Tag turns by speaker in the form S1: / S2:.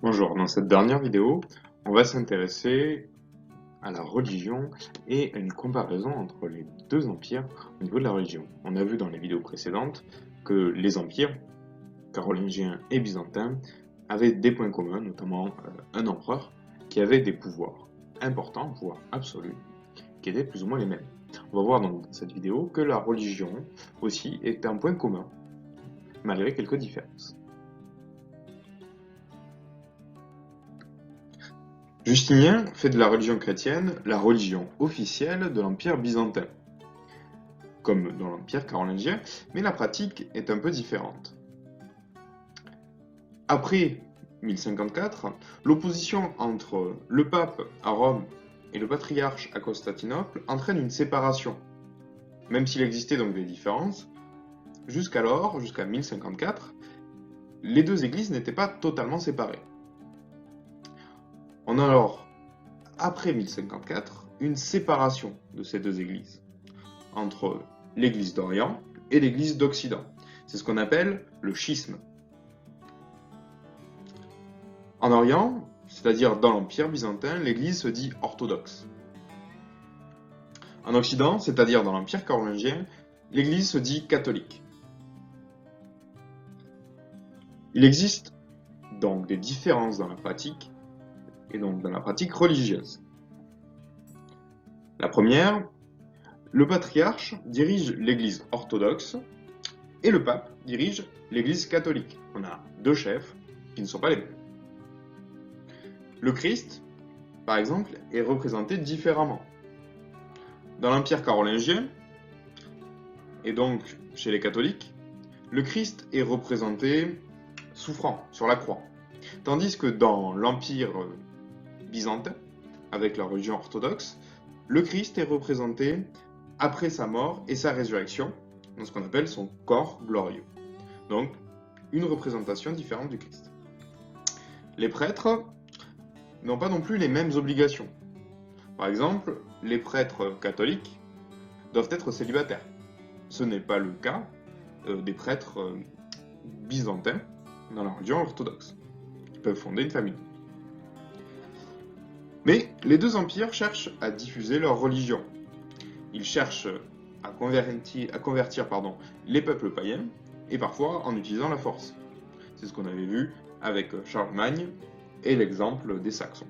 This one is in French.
S1: Bonjour, dans cette dernière vidéo, on va s'intéresser à la religion et à une comparaison entre les deux empires au niveau de la religion. On a vu dans les vidéos précédentes que les empires, carolingien et byzantin, avaient des points communs, notamment un empereur qui avait des pouvoirs importants, pouvoirs absolus, qui étaient plus ou moins les mêmes. On va voir donc dans cette vidéo que la religion aussi est un point commun, malgré quelques différences. Justinien fait de la religion chrétienne la religion officielle de l'Empire byzantin, comme dans l'Empire carolingien, mais la pratique est un peu différente. Après 1054, l'opposition entre le pape à Rome et le patriarche à Constantinople entraîne une séparation. Même s'il existait donc des différences, jusqu'alors, jusqu'à 1054, les deux églises n'étaient pas totalement séparées. On a alors, après 1054, une séparation de ces deux églises, entre l'église d'Orient et l'église d'Occident. C'est ce qu'on appelle le schisme. En Orient, c'est-à-dire dans l'Empire byzantin, l'église se dit orthodoxe. En Occident, c'est-à-dire dans l'Empire carolingien, l'église se dit catholique. Il existe donc des différences dans la pratique, et donc dans la pratique religieuse. La première, le patriarche dirige l'église orthodoxe et le pape dirige l'église catholique. On a deux chefs qui ne sont pas les mêmes. Le Christ, par exemple, est représenté différemment. Dans l'Empire carolingien, et donc chez les catholiques, le Christ est représenté souffrant sur la croix. Tandis que dans l'Empire byzantin, avec la religion orthodoxe, le Christ est représenté après sa mort et sa résurrection, dans ce qu'on appelle son corps glorieux. Donc, une représentation différente du Christ. Les prêtres n'ont pas non plus les mêmes obligations. Par exemple, les prêtres catholiques doivent être célibataires. Ce n'est pas le cas des prêtres byzantins dans la religion orthodoxe, qui peuvent fonder une famille. Mais les deux empires cherchent à diffuser leur religion. Ils cherchent à convertir les peuples païens, et parfois en utilisant la force. C'est ce qu'on avait vu avec Charlemagne et l'exemple des Saxons.